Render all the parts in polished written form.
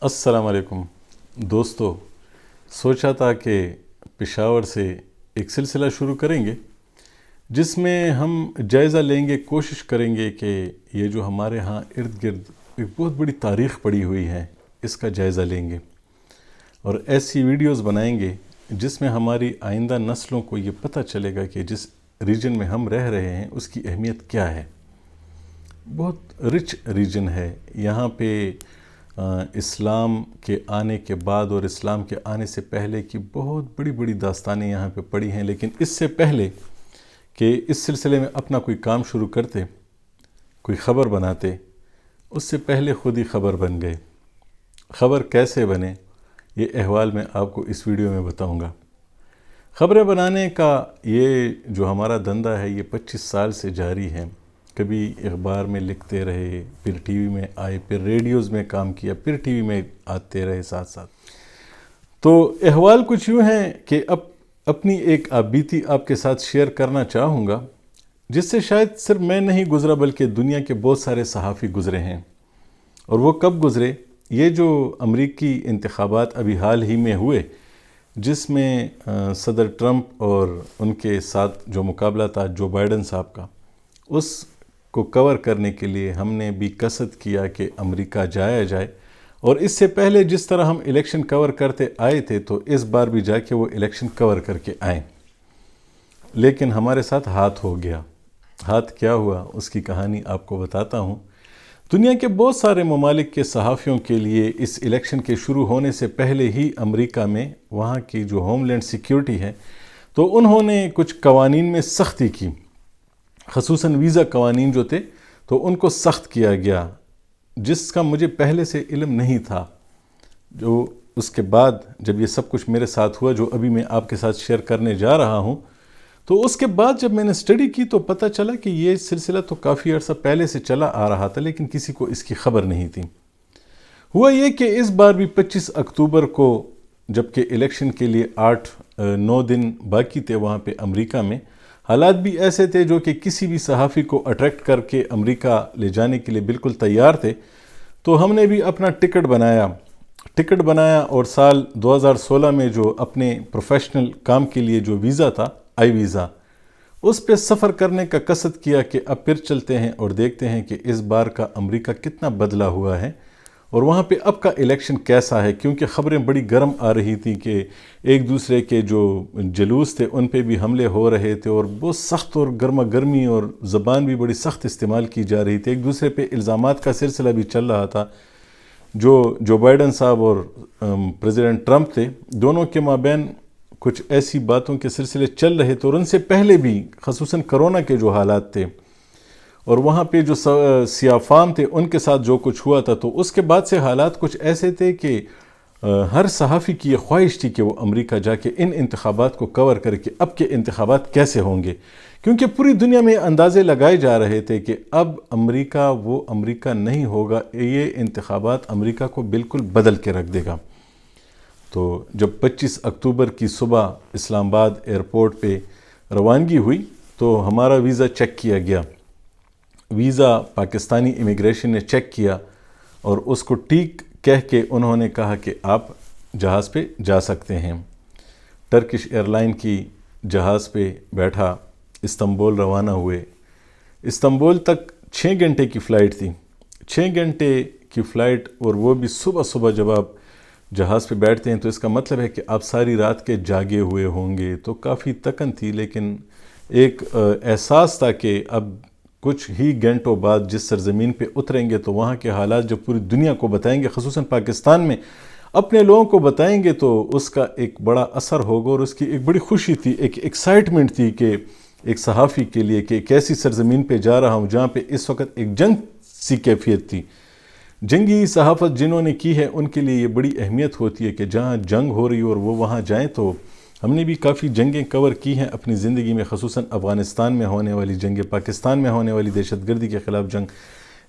السلام علیکم دوستو، سوچا تھا کہ پشاور سے ایک سلسلہ شروع کریں گے جس میں ہم جائزہ لیں گے، کوشش کریں گے کہ یہ جو ہمارے ہاں ارد گرد ایک بہت بڑی تاریخ پڑی ہوئی ہے اس کا جائزہ لیں گے اور ایسی ویڈیوز بنائیں گے جس میں ہماری آئندہ نسلوں کو یہ پتہ چلے گا کہ جس ریجن میں ہم رہ رہے ہیں اس کی اہمیت کیا ہے۔ بہت رچ ریجن ہے یہاں پہ۔ اسلام کے آنے کے بعد اور اسلام کے آنے سے پہلے کی بہت بڑی بڑی داستانیں یہاں پہ پڑی ہیں، لیکن اس سے پہلے کہ اس سلسلے میں اپنا کوئی کام شروع کرتے، کوئی خبر بناتے، اس سے پہلے خود ہی خبر بن گئے۔ خبر کیسے بنے یہ احوال میں آپ کو اس ویڈیو میں بتاؤں گا۔ خبریں بنانے کا یہ جو ہمارا دھندا ہے یہ 25 سال سے جاری ہے۔ کبھی اخبار میں لکھتے رہے، پھر ٹی وی میں آئے، پھر ریڈیوز میں کام کیا، پھر ٹی وی میں آتے رہے ساتھ ساتھ۔ تو احوال کچھ یوں ہیں کہ اب اپنی ایک بیتی آپ کے ساتھ شیئر کرنا چاہوں گا، جس سے شاید صرف میں نہیں گزرا بلکہ دنیا کے بہت سارے صحافی گزرے ہیں۔ اور وہ کب گزرے؟ یہ جو امریکی انتخابات ابھی حال ہی میں ہوئے، جس میں صدر ٹرمپ اور ان کے ساتھ جو مقابلہ تھا جو بائیڈن صاحب کا، اس کو کور کرنے کے لیے ہم نے بھی قصد کیا کہ امریکہ جایا جائے۔ اور اس سے پہلے جس طرح ہم الیکشن کور کرتے آئے تھے تو اس بار بھی جا کے وہ الیکشن کور کر کے آئیں، لیکن ہمارے ساتھ ہاتھ ہو گیا۔ ہاتھ کیا ہوا اس کی کہانی آپ کو بتاتا ہوں۔ دنیا کے بہت سارے ممالک کے صحافیوں کے لیے اس الیکشن کے شروع ہونے سے پہلے ہی امریکہ میں وہاں کی جو ہوم لینڈ سیکیورٹی ہے تو انہوں نے کچھ قوانین میں سختی کی، خصوصاً ویزا قوانین جو تھے تو ان کو سخت کیا گیا، جس کا مجھے پہلے سے علم نہیں تھا۔ جو اس کے بعد جب یہ سب کچھ میرے ساتھ ہوا جو ابھی میں آپ کے ساتھ شیئر کرنے جا رہا ہوں، تو اس کے بعد جب میں نے اسٹڈی کی تو پتہ چلا کہ یہ سلسلہ تو کافی عرصہ پہلے سے چلا آ رہا تھا، لیکن کسی کو اس کی خبر نہیں تھی۔ ہوا یہ کہ اس بار بھی 25 اکتوبر کو، جبکہ الیکشن کے لیے 8-9 دن باقی تھے وہاں پہ امریکہ میں، حالات بھی ایسے تھے جو کہ کسی بھی صحافی کو اٹریکٹ کر کے امریکہ لے جانے کے لیے بالکل تیار تھے۔ تو ہم نے بھی اپنا ٹکٹ بنایا اور سال 2016 میں جو اپنے پروفیشنل کام کے لیے جو ویزا تھا، آئی ویزا، اس پہ سفر کرنے کا قصد کیا کہ اب پھر چلتے ہیں اور دیکھتے ہیں کہ اس بار کا امریکہ کتنا بدلا ہوا ہے اور وہاں پہ اب کا الیکشن کیسا ہے، کیونکہ خبریں بڑی گرم آ رہی تھیں کہ ایک دوسرے کے جو جلوس تھے ان پہ بھی حملے ہو رہے تھے اور بہت سخت اور گرما گرمی اور زبان بھی بڑی سخت استعمال کی جا رہی تھی۔ ایک دوسرے پہ الزامات کا سلسلہ بھی چل رہا تھا۔ جو بائیڈن صاحب اور پریزیڈنٹ ٹرمپ تھے، دونوں کے مابین کچھ ایسی باتوں کے سلسلے چل رہے تھے اور ان سے پہلے بھی خصوصاً کرونا کے جو حالات تھے اور وہاں پہ جو سیاہ فام تھے ان کے ساتھ جو کچھ ہوا تھا، تو اس کے بعد سے حالات کچھ ایسے تھے کہ ہر صحافی کی یہ خواہش تھی کہ وہ امریکہ جا کے ان انتخابات کو کور کرے کہ اب کے انتخابات کیسے ہوں گے، کیونکہ پوری دنیا میں اندازے لگائے جا رہے تھے کہ اب امریکہ وہ امریکہ نہیں ہوگا، یہ انتخابات امریکہ کو بالکل بدل کے رکھ دے گا۔ تو جب 25 اکتوبر کی صبح اسلام آباد ایئرپورٹ پہ روانگی ہوئی تو ہمارا ویزا چیک کیا گیا۔ ویزا پاکستانی امیگریشن نے چیک کیا اور اس کو ٹھیک کہہ کے انہوں نے کہا کہ آپ جہاز پہ جا سکتے ہیں۔ ٹرکش ایئر لائن کی جہاز پہ بیٹھا، استنبول روانہ ہوئے۔ استنبول تک 6 گھنٹے کی فلائٹ تھی، 6 گھنٹے کی فلائٹ، اور وہ بھی صبح صبح جب آپ جہاز پہ بیٹھتے ہیں تو اس کا مطلب ہے کہ آپ ساری رات کے جاگے ہوئے ہوں گے، تو کافی تکن تھی، لیکن ایک احساس تھا کہ اب کچھ ہی گھنٹوں بعد جس سرزمین پہ اتریں گے تو وہاں کے حالات جب پوری دنیا کو بتائیں گے، خصوصاً پاکستان میں اپنے لوگوں کو بتائیں گے، تو اس کا ایک بڑا اثر ہوگا اور اس کی ایک بڑی خوشی تھی، ایک ایکسائٹمنٹ تھی کہ ایک صحافی کے لیے کہ ایک ایسی سرزمین پہ جا رہا ہوں جہاں پہ اس وقت ایک جنگ سی کیفیت تھی۔ جنگی صحافت جنہوں نے کی ہے ان کے لیے یہ بڑی اہمیت ہوتی ہے کہ جہاں جنگ ہو رہی اور وہ وہاں جائیں۔ تو ہم نے بھی کافی جنگیں کور کی ہیں اپنی زندگی میں، خصوصاً افغانستان میں ہونے والی جنگ، پاکستان میں ہونے والی دہشت گردی کے خلاف جنگ،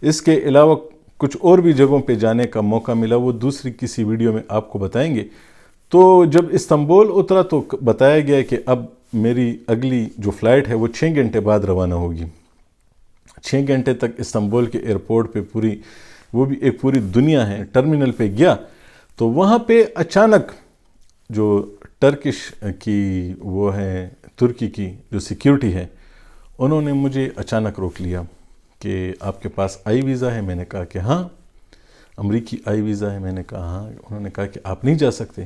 اس کے علاوہ کچھ اور بھی جگہوں پہ جانے کا موقع ملا، وہ دوسری کسی ویڈیو میں آپ کو بتائیں گے۔ تو جب استنبول اترا تو بتایا گیا کہ اب میری اگلی جو فلائٹ ہے وہ 6 گھنٹے بعد روانہ ہوگی۔ 6 گھنٹے تک استنبول کے ایئرپورٹ پہ وہ بھی ایک پوری دنیا ہے، ٹرمینل پہ گیا تو وہاں پہ اچانک جو ٹرکش کی وہ ہے ترکی کی جو سیکیورٹی ہے انہوں نے مجھے اچانک روک لیا کہ آپ کے پاس آئی ویزا ہے؟ میں نے کہا کہ ہاں امریکی آئی ویزا ہے۔ میں نے کہا ہاں۔ انہوں نے کہا کہ آپ نہیں جا سکتے۔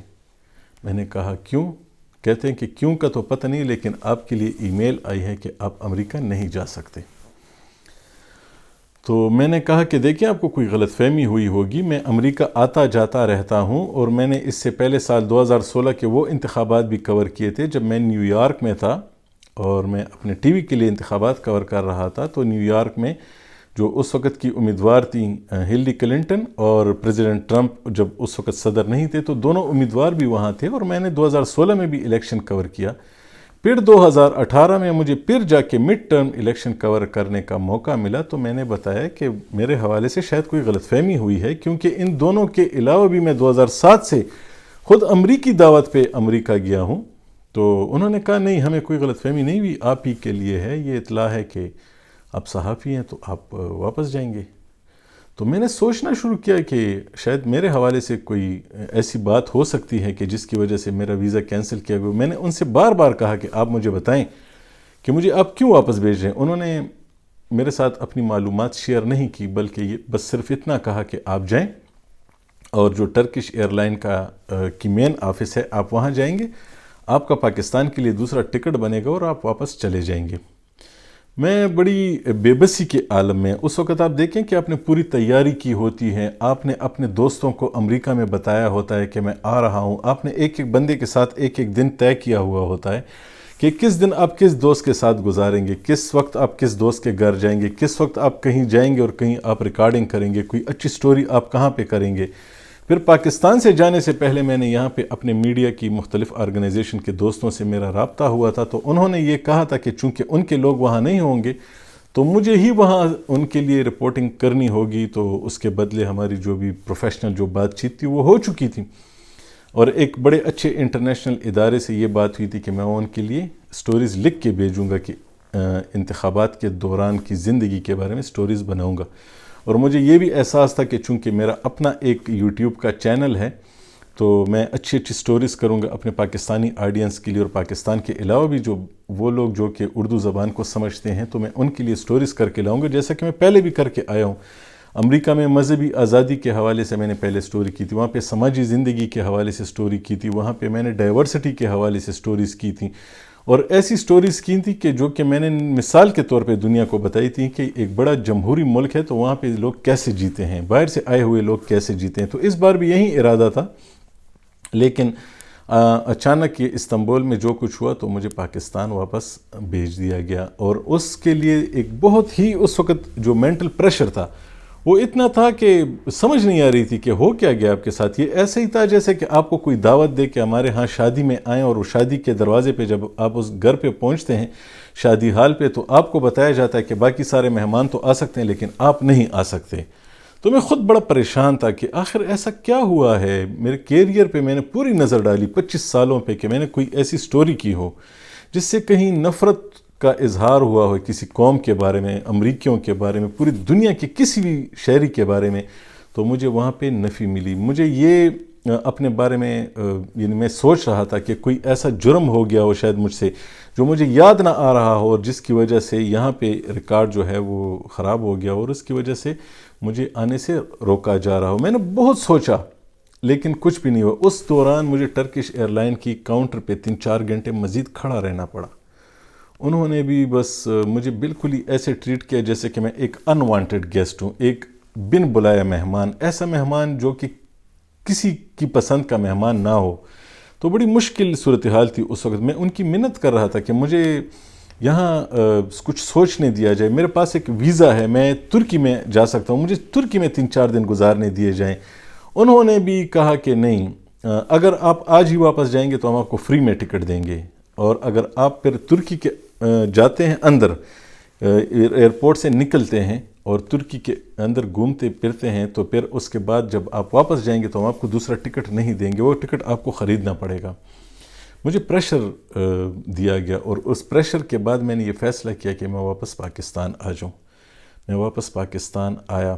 میں نے کہا کیوں؟ کہتے ہیں کہ کیوں کا تو پتہ نہیں، لیکن آپ کے لیے ای میل آئی ہے کہ آپ امریکہ نہیں جا سکتے۔ تو میں نے کہا کہ دیکھیں آپ کو کوئی غلط فہمی ہوئی ہوگی، میں امریکہ آتا جاتا رہتا ہوں، اور میں نے اس سے پہلے سال 2016 کے وہ انتخابات بھی کور کیے تھے جب میں نیو یارک میں تھا اور میں اپنے ٹی وی کے لیے انتخابات کور کر رہا تھا۔ تو نیو یارک میں جو اس وقت کی امیدوار تھیں ہلری کلنٹن اور پریزیڈنٹ ٹرمپ جب اس وقت صدر نہیں تھے، تو دونوں امیدوار بھی وہاں تھے، اور میں نے 2016 میں بھی الیکشن کور کیا۔ پھر 2018 میں مجھے پھر جا کے مڈ ٹرم الیکشن کور کرنے کا موقع ملا، تو میں نے بتایا کہ میرے حوالے سے شاید کوئی غلط فہمی ہوئی ہے، کیونکہ ان دونوں کے علاوہ بھی میں 2007 سے خود امریکی دعوت پہ امریکہ گیا ہوں۔ تو انہوں نے کہا نہیں ہمیں کوئی غلط فہمی نہیں ہوئی، آپ ہی کے لیے ہے، یہ اطلاع ہے کہ آپ صحافی ہیں تو آپ واپس جائیں گے۔ تو میں نے سوچنا شروع کیا کہ شاید میرے حوالے سے کوئی ایسی بات ہو سکتی ہے کہ جس کی وجہ سے میرا ویزا کینسل کیا گیا۔ میں نے ان سے بار بار کہا کہ آپ مجھے بتائیں کہ مجھے آپ کیوں واپس بھیج رہے ہیں۔ انہوں نے میرے ساتھ اپنی معلومات شیئر نہیں کی، بلکہ یہ بس صرف اتنا کہا کہ آپ جائیں اور جو ٹرکش ایئر لائن کی مین آفس ہے آپ وہاں جائیں گے، آپ کا پاکستان کے لیے دوسرا ٹکٹ بنے گا اور آپ واپس چلے جائیں گے۔ میں بڑی بے بسی کے عالم میں، اس وقت آپ دیکھیں کہ آپ نے پوری تیاری کی ہوتی ہے، آپ نے اپنے دوستوں کو امریکہ میں بتایا ہوتا ہے کہ میں آ رہا ہوں، آپ نے ایک ایک بندے کے ساتھ ایک ایک دن طے کیا ہوا ہوتا ہے کہ کس دن آپ کس دوست کے ساتھ گزاریں گے، کس وقت آپ کس دوست کے گھر جائیں گے، کس وقت آپ کہیں جائیں گے اور کہیں آپ ریکارڈنگ کریں گے، کوئی اچھی سٹوری آپ کہاں پہ کریں گے۔ پھر پاکستان سے جانے سے پہلے میں نے یہاں پہ اپنے میڈیا کی مختلف آرگنائزیشن کے دوستوں سے میرا رابطہ ہوا تھا، تو انہوں نے یہ کہا تھا کہ چونکہ ان کے لوگ وہاں نہیں ہوں گے تو مجھے ہی وہاں ان کے لیے رپورٹنگ کرنی ہوگی، تو اس کے بدلے ہماری جو بھی پروفیشنل جو بات چیت تھی وہ ہو چکی تھی۔ اور ایک بڑے اچھے انٹرنیشنل ادارے سے یہ بات ہوئی تھی کہ میں ان کے لیے سٹوریز لکھ کے بھیجوں گا کہ انتخابات کے دوران کی زندگی کے بارے میں سٹوریز بناؤں گا۔ اور مجھے یہ بھی احساس تھا کہ چونکہ میرا اپنا ایک یوٹیوب کا چینل ہے تو میں اچھی اچھی سٹوریز کروں گا اپنے پاکستانی آڈینس کے لیے، اور پاکستان کے علاوہ بھی جو وہ لوگ جو کہ اردو زبان کو سمجھتے ہیں تو میں ان کے لیے سٹوریز کر کے لاؤں گا، جیسا کہ میں پہلے بھی کر کے آیا ہوں۔ امریکہ میں مذہبی آزادی کے حوالے سے میں نے پہلے سٹوری کی تھی، وہاں پہ سماجی زندگی کے حوالے سے سٹوری کی تھی، وہاں پہ میں نے ڈائیورسٹی کے حوالے سے سٹوریز کی تھیں، اور ایسی سٹوریز کی تھی کہ جو کہ میں نے مثال کے طور پہ دنیا کو بتائی تھی کہ ایک بڑا جمہوری ملک ہے تو وہاں پہ لوگ کیسے جیتے ہیں، باہر سے آئے ہوئے لوگ کیسے جیتے ہیں۔ تو اس بار بھی یہی ارادہ تھا، لیکن اچانک یہ استنبول میں جو کچھ ہوا تو مجھے پاکستان واپس بھیج دیا گیا، اور اس کے لیے ایک بہت ہی اس وقت جو مینٹل پریشر تھا وہ اتنا تھا کہ سمجھ نہیں آ رہی تھی کہ ہو کیا گیا آپ کے ساتھ۔ یہ ایسے ہی تھا جیسے کہ آپ کو کوئی دعوت دے کہ ہمارے ہاں شادی میں آئیں، اور وہ شادی کے دروازے پہ جب آپ اس گھر پہ پہنچتے ہیں شادی حال پہ تو آپ کو بتایا جاتا ہے کہ باقی سارے مہمان تو آ سکتے ہیں لیکن آپ نہیں آ سکتے۔ تو میں خود بڑا پریشان تھا کہ آخر ایسا کیا ہوا ہے۔ میرے کیریئر پہ میں نے پوری نظر ڈالی 25 سالوں پہ کہ میں نے کوئی ایسی سٹوری کی ہو جس سے کہیں نفرت کا اظہار ہوا ہو کسی قوم کے بارے میں، امریکیوں کے بارے میں، پوری دنیا کے کسی بھی شہری کے بارے میں، تو مجھے وہاں پہ نفی ملی۔ مجھے یہ اپنے بارے میں یعنی میں سوچ رہا تھا کہ کوئی ایسا جرم ہو گیا ہو شاید مجھ سے جو مجھے یاد نہ آ رہا ہو، اور جس کی وجہ سے یہاں پہ ریکارڈ جو ہے وہ خراب ہو گیا اور اس کی وجہ سے مجھے آنے سے روکا جا رہا ہو۔ میں نے بہت سوچا لیکن کچھ بھی نہیں ہوا۔ اس دوران مجھے ٹرکش ایئر لائن کی کاؤنٹر پہ 3-4 گھنٹے مزید کھڑا رہنا پڑا۔ انہوں نے بھی بس مجھے بالکل ہی ایسے ٹریٹ کیا جیسے کہ میں ایک انوانٹڈ گیسٹ ہوں، ایک بن بلایا مہمان، ایسا مہمان جو کہ کسی کی پسند کا مہمان نہ ہو۔ تو بڑی مشکل صورتحال تھی اس وقت۔ میں ان کی منت کر رہا تھا کہ مجھے یہاں کچھ سوچنے دیا جائے، میرے پاس ایک ویزا ہے، میں ترکی میں جا سکتا ہوں، مجھے ترکی میں 3-4 دن گزارنے دیے جائیں۔ انہوں نے بھی کہا کہ نہیں، اگر آپ آج ہی واپس جائیں گے تو ہم آپ کو فری میں ٹکٹ دیں گے، اور اگر آپ پھر ترکی کے جاتے ہیں اندر، ایئرپورٹ سے نکلتے ہیں اور ترکی کے اندر گھومتے پھرتے ہیں تو پھر اس کے بعد جب آپ واپس جائیں گے تو ہم آپ کو دوسرا ٹکٹ نہیں دیں گے، وہ ٹکٹ آپ کو خریدنا پڑے گا۔ مجھے پریشر دیا گیا، اور اس پریشر کے بعد میں نے یہ فیصلہ کیا کہ میں واپس پاکستان آ جاؤں۔ میں واپس پاکستان آیا،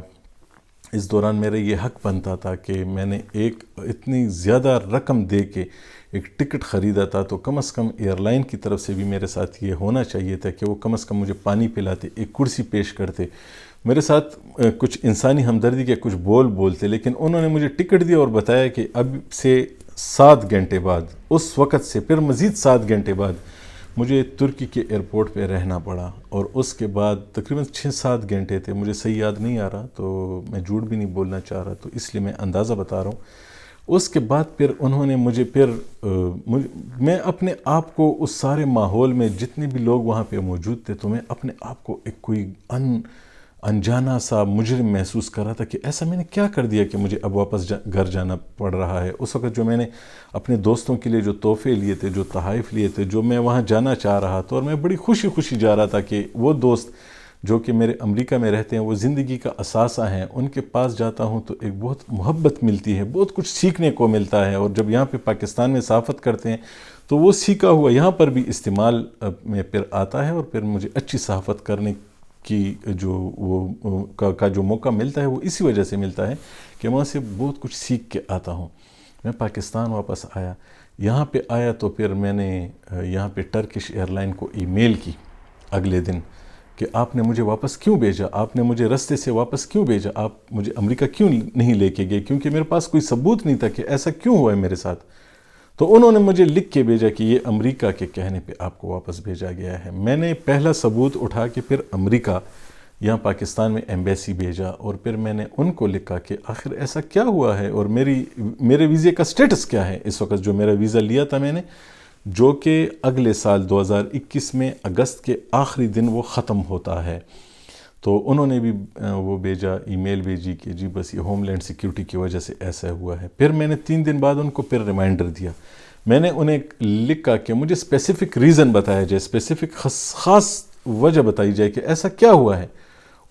اس دوران میرا یہ حق بنتا تھا کہ میں نے ایک اتنی زیادہ رقم دے کے ایک ٹکٹ خریدا تھا، تو کم از کم ایئر لائن کی طرف سے بھی میرے ساتھ یہ ہونا چاہیے تھا کہ وہ کم از کم مجھے پانی پلاتے، ایک کرسی پیش کرتے، میرے ساتھ کچھ انسانی ہمدردی کے کچھ بولتے. لیکن انہوں نے مجھے ٹکٹ دیا اور بتایا کہ اب سے 7 گھنٹے بعد، اس وقت سے پھر مزید 7 گھنٹے بعد مجھے ترکی کے ایئرپورٹ پہ رہنا پڑا. اور اس کے بعد تقریباً 6-7 گھنٹے تھے، مجھے صحیح یاد نہیں آ رہا، تو میں جھوٹ بھی نہیں بولنا چاہ رہا، تو اس لیے میں اندازہ بتا رہا ہوں. اس کے بعد پھر انہوں نے مجھے میں اپنے آپ کو اس سارے ماحول میں جتنے بھی لوگ وہاں پہ موجود تھے، تو میں اپنے آپ کو ایک کوئی انجانا سا مجرم محسوس کر رہا تھا کہ ایسا میں نے کیا کر دیا کہ مجھے اب واپس گھر جانا پڑ رہا ہے. اس وقت جو میں نے اپنے دوستوں کے لیے جو تحفے لیے تھے، جو تحائف لیے تھے، جو میں وہاں جانا چاہ رہا تھا، اور میں بڑی خوشی جا رہا تھا کہ وہ دوست جو کہ میرے امریکہ میں رہتے ہیں، وہ زندگی کا اثاثہ ہیں، ان کے پاس جاتا ہوں تو ایک بہت محبت ملتی ہے، بہت کچھ سیکھنے کو ملتا ہے. اور جب یہاں پہ پاکستان میں صحافت کرتے ہیں تو وہ سیکھا ہوا یہاں پر بھی استعمال میں پھر آتا ہے، اور پھر مجھے اچھی صحافت کرنے کی جو موقع ملتا ہے وہ اسی وجہ سے ملتا ہے کہ وہاں سے بہت کچھ سیکھ کے آتا ہوں. میں پاکستان واپس آیا، یہاں پہ آیا تو پھر میں نے یہاں پہ ٹرکش ایئر لائن کو ای میل کی اگلے دن کہ آپ نے مجھے واپس کیوں بھیجا، آپ نے مجھے رستے سے واپس کیوں بھیجا، آپ مجھے امریکہ کیوں نہیں لے کے گئے، کیونکہ میرے پاس کوئی ثبوت نہیں تھا کہ ایسا کیوں ہوا ہے میرے ساتھ. تو انہوں نے مجھے لکھ کے بھیجا کہ یہ امریکہ کے کہنے پہ آپ کو واپس بھیجا گیا ہے. میں نے پہلا ثبوت اٹھا کے پھر امریکہ یہاں پاکستان میں ایمبیسی بھیجا، اور پھر میں نے ان کو لکھا کہ آخر ایسا کیا ہوا ہے، اور میرے ویزے کا سٹیٹس کیا ہے. اس وقت جو میرا ویزا لیا تھا میں نے، جو کہ اگلے سال 2021 میں اگست کے آخری دن وہ ختم ہوتا ہے، تو انہوں نے بھی وہ بھیجا، ای میل بھیجی کہ جی بس یہ ہوم لینڈ سیکیورٹی کی وجہ سے ایسا ہوا ہے. پھر میں نے 3 دن بعد ان کو پھر ریمائنڈر دیا. میں نے انہیں لکھا کہ مجھے اسپیسیفک ریزن بتایا جائے، اسپیسیفک خاص وجہ بتائی جائے کہ ایسا کیا ہوا ہے.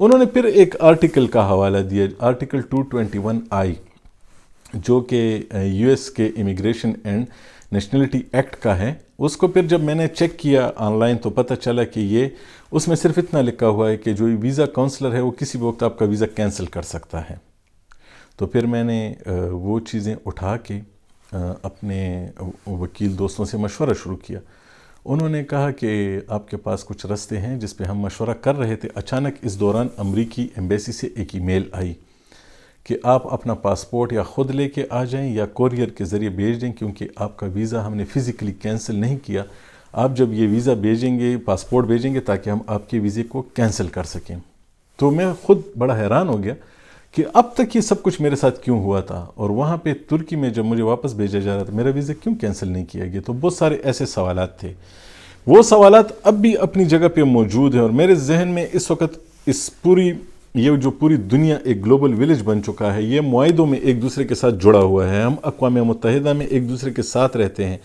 انہوں نے پھر ایک آرٹیکل کا حوالہ دیا، آرٹیکل 221I، جو کہ یو ایس کے امیگریشن اینڈ نیشنلٹی ایکٹ کا ہے. اس کو پھر جب میں نے چیک کیا آن لائن تو پتہ چلا کہ اس میں صرف اتنا لکھا ہوا ہے کہ جو ویزا کاؤنسلر ہے وہ کسی بھی وقت آپ کا ویزا کینسل کر سکتا ہے. تو پھر میں نے وہ چیزیں اٹھا کے اپنے وکیل دوستوں سے مشورہ شروع کیا. انہوں نے کہا کہ آپ کے پاس کچھ رستے ہیں جس پہ ہم مشورہ کر رہے تھے. اچانک اس دوران امریکی ایمبیسی سے ایک ای میل آئی کہ آپ اپنا پاسپورٹ یا خود لے کے آ جائیں یا کوریئر کے ذریعے بھیج دیں، کیونکہ آپ کا ویزا ہم نے فزیکلی کینسل نہیں کیا. آپ جب یہ ویزا بھیجیں گے، پاسپورٹ بھیجیں گے تاکہ ہم آپ کے ویزے کو کینسل کر سکیں. تو میں خود بڑا حیران ہو گیا کہ اب تک یہ سب کچھ میرے ساتھ کیوں ہوا تھا، اور وہاں پہ ترکی میں جب مجھے واپس بھیجا جا رہا تھا میرا ویزا کیوں کینسل نہیں کیا گیا. تو بہت سارے ایسے سوالات تھے. وہ سوالات اب بھی اپنی جگہ پہ موجود ہیں، اور میرے ذہن میں اس وقت یہ جو پوری دنیا ایک گلوبل ویلیج بن چکا ہے، یہ معاہدوں میں ایک دوسرے کے ساتھ جڑا ہوا ہے. ہم اقوام متحدہ میں ایک دوسرے کے ساتھ رہتے ہیں.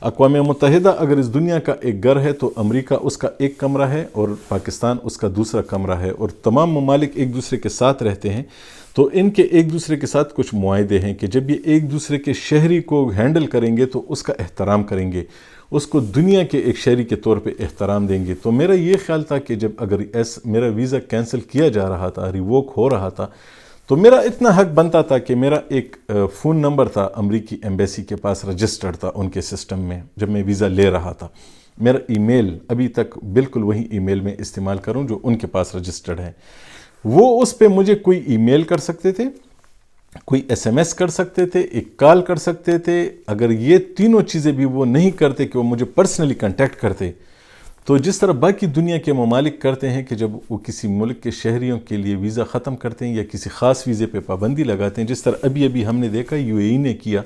اقوام متحدہ اگر اس دنیا کا ایک گھر ہے تو امریکہ اس کا ایک کمرہ ہے اور پاکستان اس کا دوسرا کمرہ ہے، اور تمام ممالک ایک دوسرے کے ساتھ رہتے ہیں. تو ان کے ایک دوسرے کے ساتھ کچھ معاہدے ہیں کہ جب یہ ایک دوسرے کے شہری کو ہینڈل کریں گے تو اس کا احترام کریں گے، اس کو دنیا کے ایک شہری کے طور پہ احترام دیں گے. تو میرا یہ خیال تھا کہ جب اگر میرا ویزا کینسل کیا جا رہا تھا، ریووک ہو رہا تھا، تو میرا اتنا حق بنتا تھا کہ میرا ایک فون نمبر تھا امریکی ایمبیسی کے پاس رجسٹرڈ تھا ان کے سسٹم میں جب میں ویزا لے رہا تھا. میرا ای میل ابھی تک بالکل وہی ای میل میں استعمال کروں جو ان کے پاس رجسٹرڈ ہے. وہ اس پہ مجھے کوئی ای میل کر سکتے تھے، کوئی ایس ایم ایس کر سکتے تھے، ایک کال کر سکتے تھے. اگر یہ تینوں چیزیں بھی وہ نہیں کرتے کہ وہ مجھے پرسنلی کنٹیکٹ کرتے، تو جس طرح باقی دنیا کے ممالک کرتے ہیں کہ جب وہ کسی ملک کے شہریوں کے لیے ویزا ختم کرتے ہیں یا کسی خاص ویزے پہ پابندی لگاتے ہیں، جس طرح ابھی ہم نے دیکھا یو اے ای نے کیا،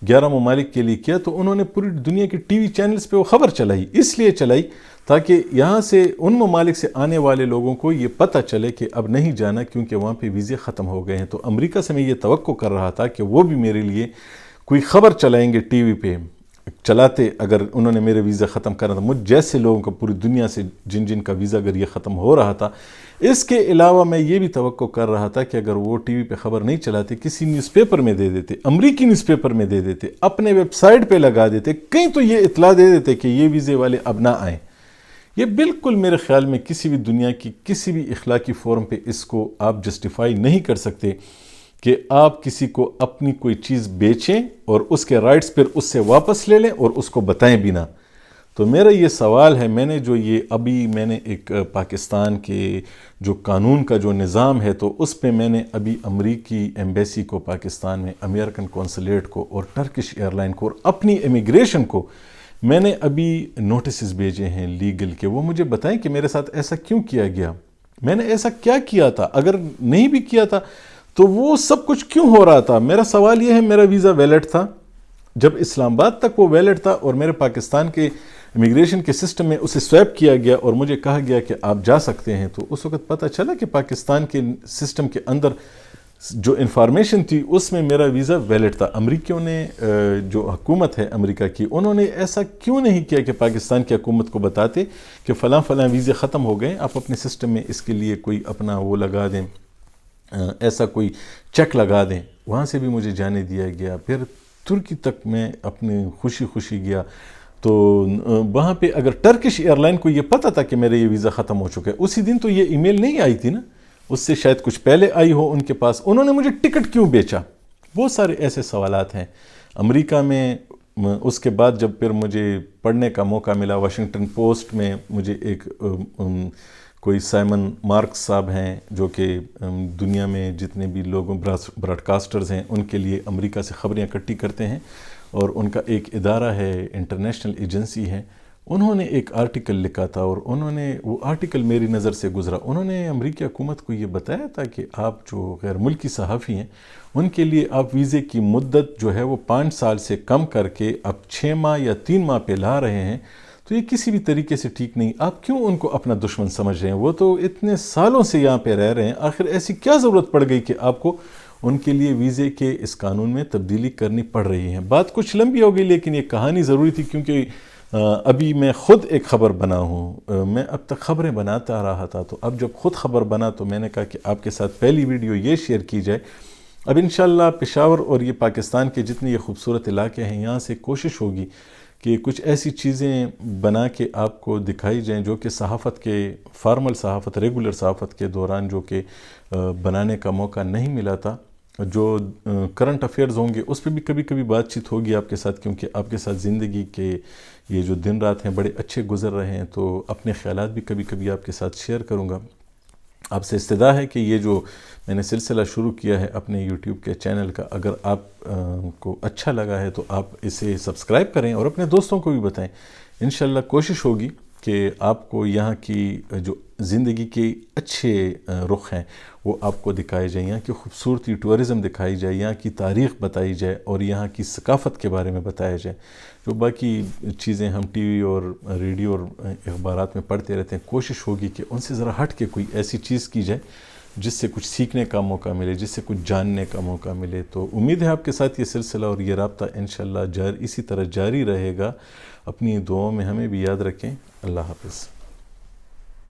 11 ممالک کے لیے کیا، تو انہوں نے پوری دنیا کی ٹی وی چینلز پہ وہ خبر چلائی. اس لیے چلائی تاکہ یہاں سے ان ممالک سے آنے والے لوگوں کو یہ پتہ چلے کہ اب نہیں جانا کیونکہ وہاں پہ ویزے ختم ہو گئے ہیں. تو امریکہ سے میں یہ توقع کر رہا تھا کہ وہ بھی میرے لیے کوئی خبر چلائیں گے ٹی وی پہ. چلاتے اگر انہوں نے میرے ویزا ختم کرنا تھا، مجھ جیسے لوگوں کا پوری دنیا سے جن کا ویزا اگر یہ ختم ہو رہا تھا. اس کے علاوہ میں یہ بھی توقع کر رہا تھا کہ اگر وہ ٹی وی پہ خبر نہیں چلاتے، کسی نیوز پیپر میں دے دیتے، امریکی نیوز پیپر میں دے دیتے، اپنے ویب سائٹ پہ لگا دیتے، کہیں تو یہ اطلاع دے دیتے کہ یہ ویزے والے اب نہ آئیں. یہ بالکل میرے خیال میں کسی بھی دنیا کی کسی بھی اخلاقی فورم پہ اس کو آپ جسٹیفائی نہیں کر سکتے کہ آپ کسی کو اپنی کوئی چیز بیچیں اور اس کے رائٹس پر اس سے واپس لے لیں اور اس کو بتائیں بھی نہ۔ تو میرا یہ سوال ہے، میں نے ایک پاکستان کے جو قانون کا جو نظام ہے تو اس پہ میں نے ابھی امریکی ایمبیسی کو پاکستان میں، امریکن کونسلیٹ کو اور ٹرکش ایئر لائن کو اور اپنی امیگریشن کو میں نے ابھی نوٹسز بھیجے ہیں لیگل کے، وہ مجھے بتائیں کہ میرے ساتھ ایسا کیوں کیا گیا، میں نے ایسا کیا کیا تھا، اگر نہیں بھی کیا تھا تو وہ سب کچھ کیوں ہو رہا تھا۔ میرا سوال یہ ہے، میرا ویزا ویلڈ تھا جب اسلام آباد تک وہ ویلڈ تھا اور میرے پاکستان کے امیگریشن کے سسٹم میں اسے سویپ کیا گیا اور مجھے کہا گیا کہ آپ جا سکتے ہیں، تو اس وقت پتہ چلا کہ پاکستان کے سسٹم کے اندر جو انفارمیشن تھی اس میں میرا ویزا ویلڈ تھا۔ امریکیوں نے، جو حکومت ہے امریکہ کی، انہوں نے ایسا کیوں نہیں کیا کہ پاکستان کی حکومت کو بتاتے کہ فلاں فلاں ویزے ختم ہو گئے، آپ اپنے سسٹم میں اس کے لیے کوئی اپنا وہ لگا دیں، ایسا کوئی چیک لگا دیں۔ وہاں سے بھی مجھے جانے دیا گیا، پھر ترکی تک میں اپنے خوشی خوشی گیا، تو وہاں پہ اگر ٹرکش ایئر لائن کو یہ پتہ تھا کہ میرا یہ ویزا ختم ہو چکا ہے، اسی دن تو یہ ای میل نہیں آئی تھی نا، اس سے شاید کچھ پہلے آئی ہو ان کے پاس، انہوں نے مجھے ٹکٹ کیوں بیچا؟ بہت سارے ایسے سوالات ہیں۔ امریکہ میں اس کے بعد جب پھر مجھے پڑھنے کا موقع ملا، واشنگٹن پوسٹ میں مجھے ایک کوئی سائمن مارکس صاحب ہیں جو کہ دنیا میں جتنے بھی لوگوں براڈ کاسٹرز ہیں ان کے لیے امریکہ سے خبریں اکٹھی کرتے ہیں، اور ان کا ایک ادارہ ہے، انٹرنیشنل ایجنسی ہے، انہوں نے ایک آرٹیکل لکھا تھا اور انہوں نے وہ آرٹیکل میری نظر سے گزرا۔ انہوں نے امریکی حکومت کو یہ بتایا تھا کہ آپ جو غیر ملکی صحافی ہیں ان کے لیے آپ ویزے کی مدت جو ہے وہ 5 سال سے کم کر کے اب 6 ماہ یا 3 ماہ پہ لا رہے ہیں، تو یہ کسی بھی طریقے سے ٹھیک نہیں۔ آپ کیوں ان کو اپنا دشمن سمجھ رہے ہیں؟ وہ تو اتنے سالوں سے یہاں پہ رہ رہے ہیں، آخر ایسی کیا ضرورت پڑ گئی کہ آپ کو ان کے لیے ویزے کے اس قانون میں تبدیلی کرنی پڑ رہی ہے؟ بات کچھ لمبی ہو گئی لیکن یہ کہانی ضروری تھی، کیونکہ ابھی میں خود ایک خبر بنا ہوں، میں اب تک خبریں بناتا آ رہا تھا، تو اب جب خود خبر بنا تو میں نے کہا کہ آپ کے ساتھ پہلی ویڈیو یہ شیئر کی جائے۔ اب انشاءاللہ پشاور اور یہ پاکستان کے جتنے یہ خوبصورت علاقے ہیں یہاں سے کوشش ہوگی کہ کچھ ایسی چیزیں بنا کے آپ کو دکھائی جائیں جو کہ صحافت کے، فارمل صحافت، ریگولر صحافت کے دوران جو کہ بنانے کا موقع نہیں ملا تھا۔ جو کرنٹ افیئرز ہوں گے اس پہ بھی کبھی کبھی بات چیت ہوگی آپ کے ساتھ، کیونکہ آپ کے ساتھ زندگی کے یہ جو دن رات ہیں بڑے اچھے گزر رہے ہیں، تو اپنے خیالات بھی کبھی کبھی آپ کے ساتھ شیئر کروں گا۔ آپ سے استدعا ہے کہ یہ جو میں نے سلسلہ شروع کیا ہے اپنے یوٹیوب کے چینل کا، اگر آپ کو اچھا لگا ہے تو آپ اسے سبسکرائب کریں اور اپنے دوستوں کو بھی بتائیں۔ انشاءاللہ کوشش ہوگی کہ آپ کو یہاں کی جو زندگی کے اچھے رخ ہیں وہ آپ کو دکھائے جائیں، یہاں کی خوبصورتی، ٹورزم دکھائی جائے، یہاں کی تاریخ بتائی جائے اور یہاں کی ثقافت کے بارے میں بتایا جائے۔ جو باقی چیزیں ہم ٹی وی اور ریڈیو اور اخبارات میں پڑھتے رہتے ہیں، کوشش ہوگی کہ ان سے ذرا ہٹ کے کوئی ایسی چیز کی جائے جس سے کچھ سیکھنے کا موقع ملے، جس سے کچھ جاننے کا موقع ملے۔ تو امید ہے آپ کے ساتھ یہ سلسلہ اور یہ رابطہ انشاءاللہ اسی طرح جاری رہے گا۔ اپنی دعاؤں میں ہمیں بھی یاد رکھیں۔ اللہ حافظ۔